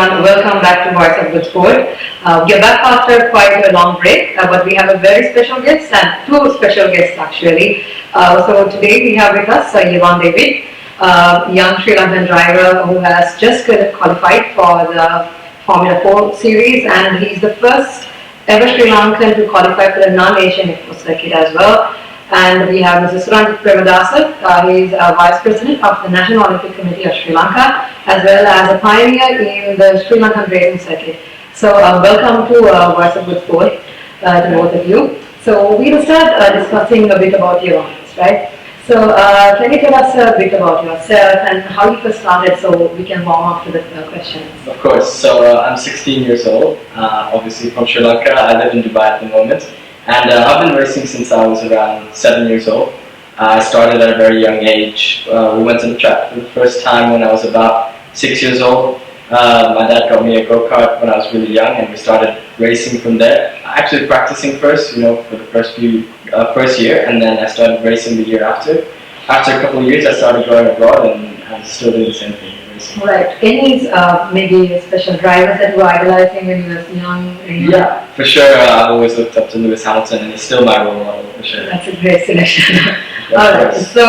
everyone. Welcome back to Voice of Good Sport. We are back after quite a long break, but we have a very special guest and two special guests actually. So today we have with us Yevan David, young Sri Lankan driver who has just qualified for the Formula 4 series, and he's the first ever Sri Lankan to qualify for the non-Asian F4 circuit as well. And we have Mr. Sri he is Vice President of the National Olympic Committee of Sri Lanka, as well as a pioneer in the Sri Lankan racing circuit. So welcome to Voice of Good Sport to both of you. So we will start discussing a bit about your lives, right? So can you tell us a bit about yourself and how you first started, so we can warm up to the questions? Of course. So I'm 16 years old, obviously from Sri Lanka. I live in Dubai at the moment. And I've been racing since I was around 7 years old. I started at a very young age. We went to the track for the first time when I was about 6 years old. My dad got me a go-kart when I was really young, and we started racing from there. Actually practicing first, for the first year, and then I started racing the year after. After a couple of years, I started going abroad, and I'm still doing the same thing. Right. Any maybe special drivers that you were idolizing when you were young? Yeah, for sure. I've always looked up to Lewis Hamilton, and he's still my role model, for sure. That's a great selection. Alright, so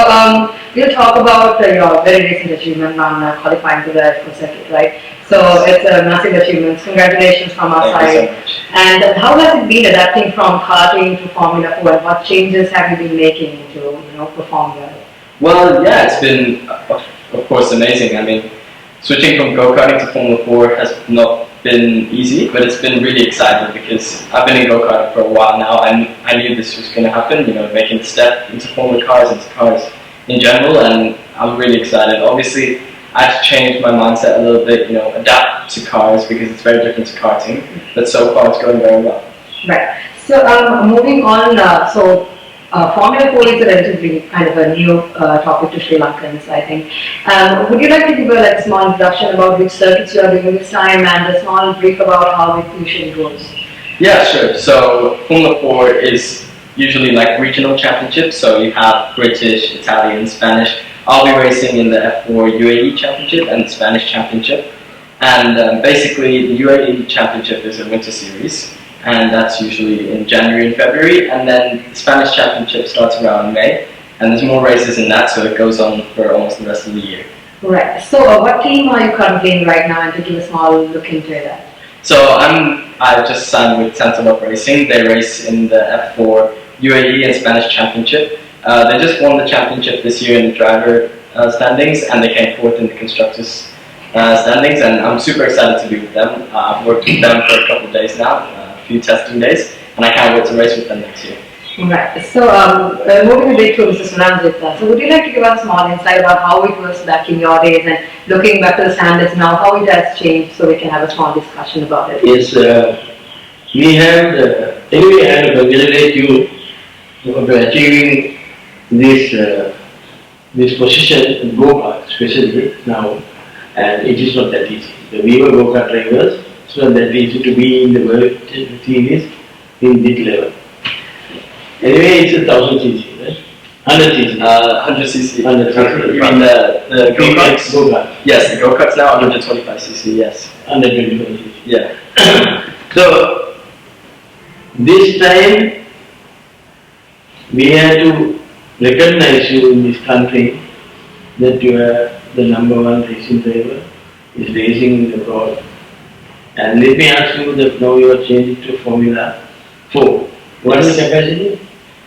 we'll talk about your very recent achievement on qualifying to the F4 circuit, right? So it's a massive achievement. Congratulations from our side. Thank you so much. And how has it been adapting from karting to Formula 4? What changes have you been making to perform well? Well, yeah, it's been, of course, amazing. I mean, switching from go-karting to Formula 4 has not been easy, but it's been really exciting because I've been in go-karting for a while now, and I knew this was going to happen, making the step into Formula cars, into cars in general, and I'm really excited. Obviously, I had to change my mindset a little bit, adapt to cars because it's very different to karting, but so far it's going very well. Right. So moving on, Formula 4 is a relatively kind of a new topic to Sri Lankans, I think. Would you like to give a small introduction about which circuits you are doing this time and a small brief about how it usually goes? Yeah, sure. So Formula 4 is usually like regional championships, so you have British, Italian, Spanish. I'll be racing in the F4 UAE Championship and the Spanish Championship. And basically the UAE Championship is a winter series, and that's usually in January and February, and then the Spanish Championship starts around May, and there's more races in that, so it goes on for almost the rest of the year. Right. So what team are you currently in right now, and to give a small look into that? So I just signed with Santalop Racing. They race in the F4 UAE and Spanish Championship. They just won the championship this year in the driver standings, and they came fourth in the constructors standings, and I'm super excited to be with them. I've worked with them for a couple of days now. Few testing days, and I can't wait to race with them next year. Right. So moving a bit to Mr. Sunamjit, so would you like to give us a small insight about how it was back in your days and looking back to the standards now, how it has changed, so we can have a small discussion about it? Yes, we had, anyway I had to congratulate you for achieving this position in go-kart, especially now, and it is not that easy. We were go-kart drivers. It's not that easy to be in the World Series in this level. Anyway, it's 1000 cc, right? 100 cc. 100 cc. 100 cc. You mean the go-karts? Go-kart. Yes, the go-karts now 125 cc, yes. 125 cc. Yeah. So, this time, we have to recognize you in this country that you are the #1 racing driver, is racing in the world. And let me ask you that now you are changing to Formula 4. What is the capacity?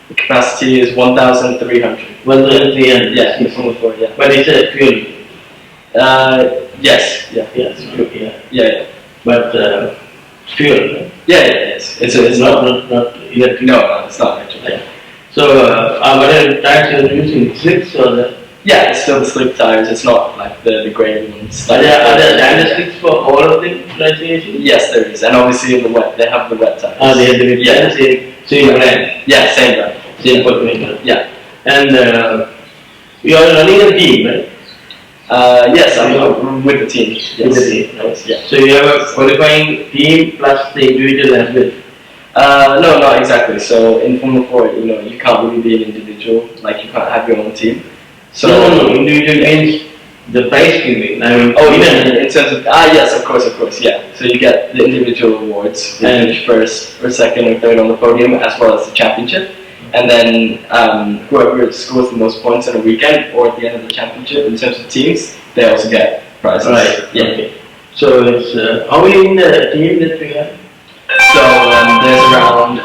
The capacity is 1,300. 1,300. Yeah, in Formula 4, yeah. But it's a fuel. Yes, yeah. Yes, yeah. Yeah. But fuel, right? Yeah, yes. It's not electric. No, it's not electric. Yeah. So, what are the tires you are using? Slicks or the? Yeah, it's still the slick tires. It's not like the graded ones. Are there standard slicks for all of the classifications? Yes, there is, and obviously in the wet, they have the wet tires. They have the wet tires. Same brand. Yeah, same brand. Same brand. Yeah. And you are running a team, right? Yes, I'm with the team. Yes. With the team, right? Yeah. So you have a qualifying team plus the individual as well. No, not exactly. So in Formula 4, you can't really be an individual. Like you can't have your own team. So no. Individual means the prize giving. I mean, Oh, even in terms of yes, of course, yeah. So you get the individual awards, you And- finish first or second or third on the podium, as well as the championship. And then whoever scores the most points on a weekend or at the end of the championship, in terms of teams, they also get prizes. right. Yeah. Okay. So it's how many in the team that we have? So there's around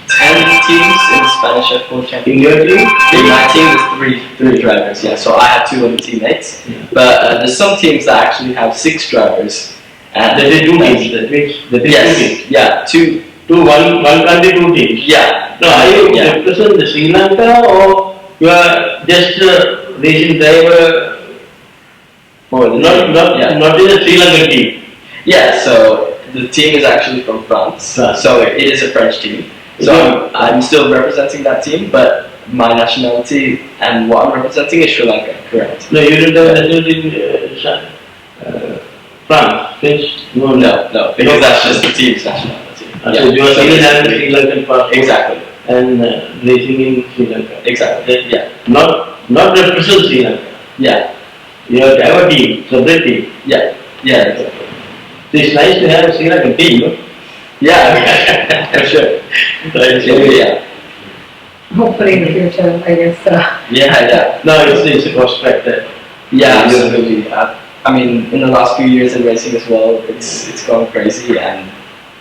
10 teams in the Spanish F4 championship. In your team? In my team, there's three drivers. Yeah. So I have 2 other teammates, Yeah. but there's some teams that actually have 6 drivers. And That is 2 teams. That is 2 yes. teams. Yeah. 2. One country, 2 teams. Yeah. No, are you Yeah. represent the Sri Lanka or you are just a racing driver? For the yeah. Not in a Sri Lankan team. Yeah, so the team is actually from France, France. so it is a French team. So I'm still representing that team, but my nationality and what I'm representing is Sri Lanka, correct? No, you don't have nationality in France, French? No, because that's just the team's nationality. So you are still having Sri Lankan passport Exactly, and racing in Sri Lanka. exactly, yeah, Not represent Sri Lanka. yeah, You have to have a team, separate team. yeah, exactly. So it's nice to have a Sri Lankan team, no? Yeah, for sure. Yeah, Hopefully in the future, I guess. yeah. No, it's a prospect that. Yeah, absolutely. I mean, in the last few years in racing as well, it's gone crazy, and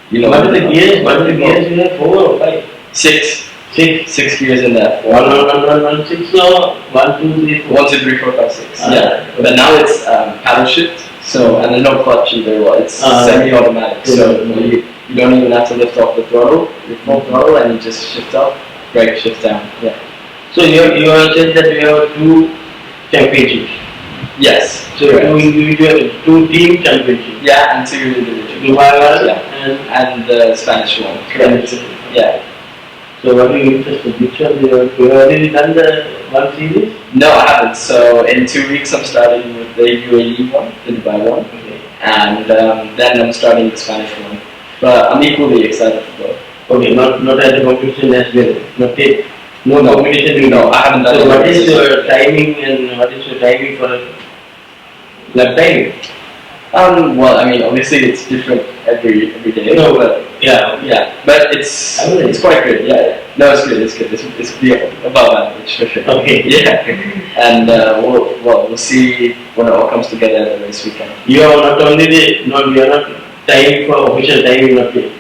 you know. What are the gears? What are the gears you have? 4 or 5? 6. 6. 6 gears in that. 1, 6 or 1, 2, 3, 4. 1, 2, 3, 4, 5, 6. Ah, Yeah, okay. but now it's paddle shift. So and there's no clutch either. Well, it's semi-automatic. So you don't even have to lift off the throttle. You full throttle and you just shift up, brake, shift down. Yeah. So you have said that you have 2 championships. Yes. So correct. 2 individual, 2 team championships. Yeah, and 2 individual. Dubai one Yeah. And the Spanish one. Correct. Yeah. So what are you interested? Which one you have already done the one series? No, I haven't. So in 2 weeks, I'm starting with the UAE one, the Dubai one, Okay. and then I'm starting the Spanish one. But I'm equally excited for both. Okay, not at the competition as well. Not yet. No competition. No, I haven't done So it. what is your timing and what is your timing for lap timing? Well, I mean, obviously it's different every day. No, but yeah, but it's quite good. Yeah. No, it's good. It's above average for sure. Okay. Yeah. And we'll see when it all comes together at the race weekend. You are not only you are not timing for official timing, not yet.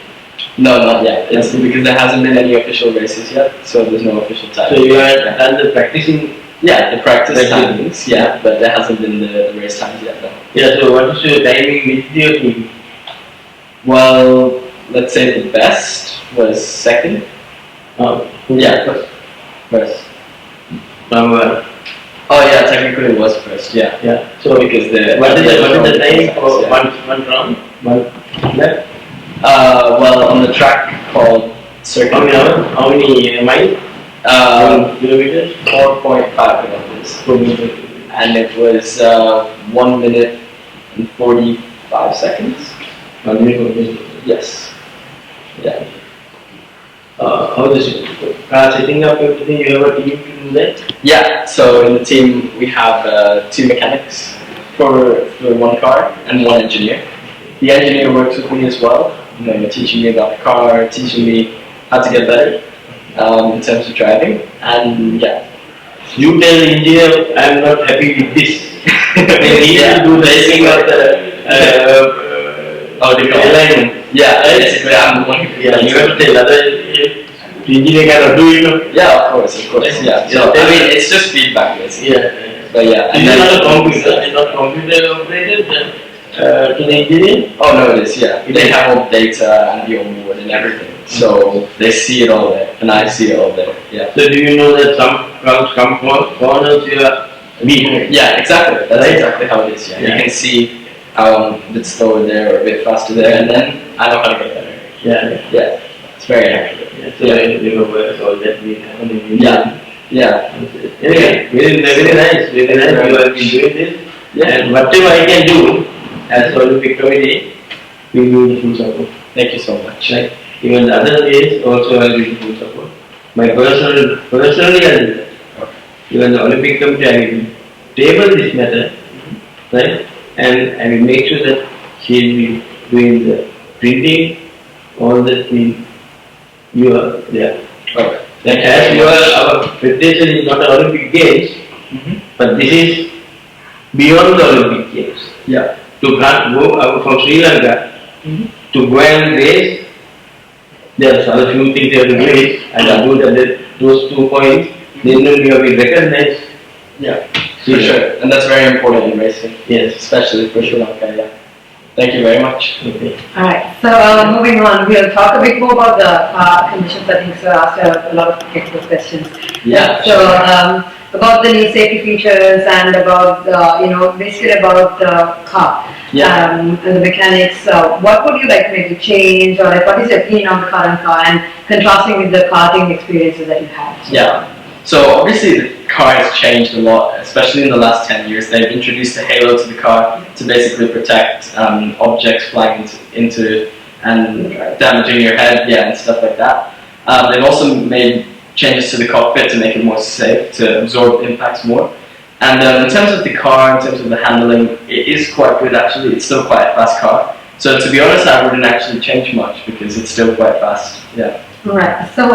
No, not yet. It's because there hasn't been any official races yet, so there's no official time. So you have done the practicing. Yeah, the practice timings, yeah, but there hasn't been the race times yet, though. Yeah, so what is your timing with your team? Well, let's say the best was second. Yeah, first. From Oh yeah, technically it was first, yeah. yeah. So Because what is the time for one round? One lap? Well, on the track called circuit. How many hours? How many miles? Kilometers? 4.5 kilometers. And it was 1 minute and 45 seconds. 1 minute 40 seconds. Yes. Yeah. How is it? Car setting up everything, you have a team to do that? Yeah, so in the team we have 2 mechanics for 1 car and 1 engineer. The engineer works with me as well, you know, teaching me about the car, teaching me how to get better in terms of driving, and yeah. You tell the engineer, I am not happy with this. They need to do the racing of the alignment. Yeah, basically I'm the one who Yeah, you have to tell other engineer cannot do it. Yeah, of course, yeah. So, I mean, it's just feedback, basically. Yeah. But yeah. And then not a computer, it's not computer operated to the engineer? Oh no, it is, yeah. They have all the data and the onboard and everything. So they see it all there, and I see it all there, yeah. So do you know that some corners you are weak? Yeah, exactly. That's Right. exactly how it is, yeah. Yeah. You can see a bit slower there or a bit faster there, and then I know how to get better. Yeah. Yeah, it's very accurate. Yeah. So you know where all that will happen in India. Yeah. Anyway, very nice. You have been doing this. Yeah. And whatever I can do as Olympic Committee, we will do the full support. Thank you so much. Like even the other days also I will do the full support. My personally I will do that. Okay. Even the Olympic Committee I will table this matter right? And I will make sure that she will be doing the printing, all that means you are there. Okay. That as you are, our preparation is not Olympic Games, but this is beyond the Olympic Games. Yeah. To go out from Sri Lanka, to go and race, there are a few things you have to race, and I do that those 2 points, then you have been recognized. Yeah, for sure. And that's very important in racing. Yes. Especially for Sri Lanka, yeah. Thank you very much. Okay. Alright, so moving on, we'll talk a bit more about the conditions. I think so asked a lot of technical questions. Yeah. So about the new safety features and about basically about the car. Yeah. And the mechanics. What would you like to maybe change, or like, what is your opinion on the current car and contrasting with the karting experiences that you had? Yeah. So obviously the car has changed a lot, especially in the last 10 years. They've introduced a halo to the car to basically protect objects flying into and damaging your head, and stuff like that. They've also made changes to the cockpit to make it more safe, to absorb impacts more. And in terms of the car, in terms of the handling, it is quite good actually. It's still quite a fast car. So to be honest, I wouldn't actually change much because it's still quite fast. Yeah. Right. So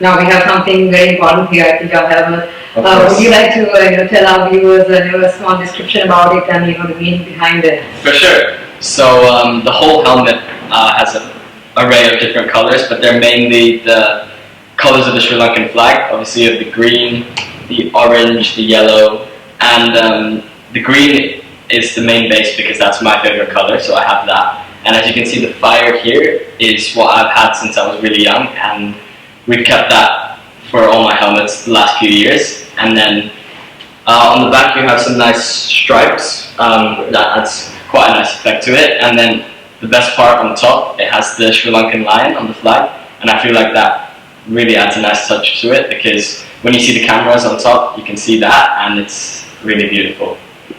now we have something very important here. I think our helmet. Would you like to tell our viewers a small description about it and the meaning behind it? For sure. So the whole helmet has an array of different colors, but they're mainly the colors of the Sri Lankan flag. Obviously, you have the green, the orange, the yellow, and the green is the main base because that's my favorite color, so I have that. And as you can see, the fire here is what I've had since I was really young, and we've kept that for all my helmets the last few years. And then on the back you have some nice stripes, that adds quite a nice effect to it. And then the best part on top, it has the Sri Lankan lion on the flag, and I feel like that really adds a nice touch to it because when you see the cameras on top, you can see that, and it's really beautiful.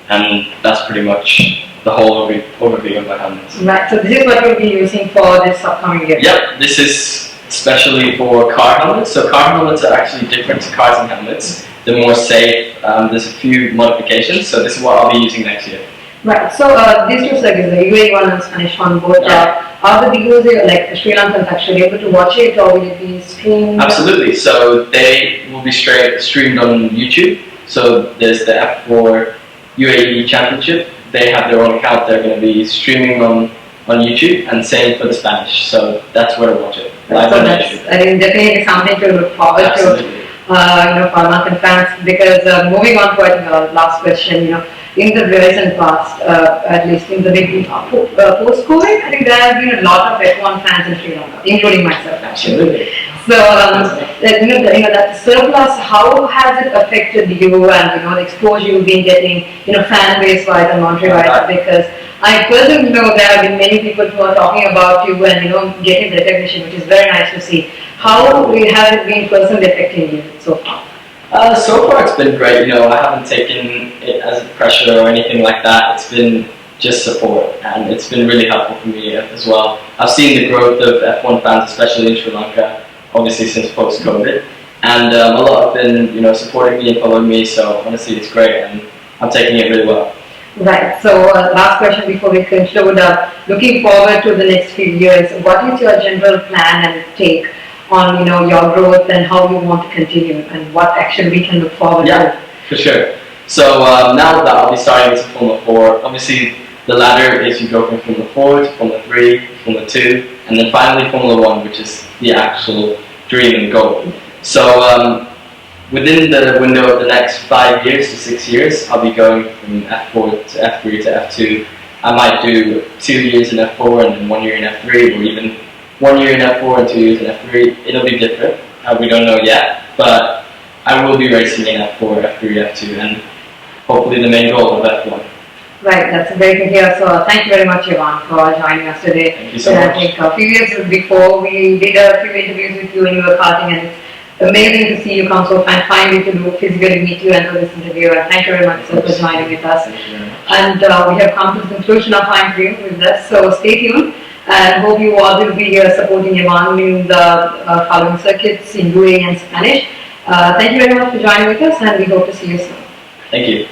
And that's pretty much the whole overview of my helmets. Right, so this is what you'll be using for this upcoming year? Yep, this is especially for car helmets. So car helmets are actually different to karting helmets. They're more safe. There's a few modifications, so this is what I'll be using next year. Right, so these two circuits, the UAE one and Spanish one, both are the videos like Sri Lankans actually able to watch it, or will it be streamed? Absolutely, so they will be streamed on YouTube. So there's the F4 UAE Championship. They have their own account. They're going to be streaming on YouTube, and same for the Spanish. So that's where to watch it. Live on YouTube. I think definitely something to look forward to. For Lankan fans, because moving on to the last question, in the recent past, at least in the maybe post-COVID, I think there have been a lot of F1 fans in Sri Lanka, including myself actually. So that surplus, how has it affected you and the exposure you've been getting, fan base wise and monetary wise? Because I personally know there have been many people who are talking about you and getting the recognition, which is very nice to see. How has it been personally affecting you so far? So far it's been great. I haven't taken it as a pressure or anything like that. It's been just support, and it's been really helpful for me as well. I've seen the growth of F1 fans, especially in Sri Lanka, obviously since post-COVID, and a lot have been supporting me and following me. So honestly, it's great, and I'm taking it really well. Right. So last question before we conclude. Looking forward to the next few years, what is your general plan and take on your growth and how you want to continue, and what action we can look forward to? Yeah, for sure. So now that I'll be starting into Formula 4, obviously the ladder is you go from Formula 4 to Formula 3, Formula 2, and then finally Formula 1, which is the actual dream and goal. So within the window of the next 5 years to 6 years, I'll be going from F4 to F3 to F2. I might do 2 years in F4 and then 1 year in F3, or even 1 year in F4 and 2 years in F3. It'll be different. We don't know yet, but I will be racing in F4, F3, F2, and hopefully the main goal of F1. Right, that's great to hear. So thank you very much, Yevan, for joining us today. Thank you so much. I think a few years before we did a few interviews with you when you were karting, and it's amazing to see you come so and finally to physically meet you and do this interview. And thank you very much, sir, for joining with us. Thank you very much. And we have come to the conclusion of our interview with us. So stay tuned, and hope you all will be here supporting Yevan in the following circuits in UAE and Spanish. Thank you very much for joining with us, and we hope to see you soon. Thank you.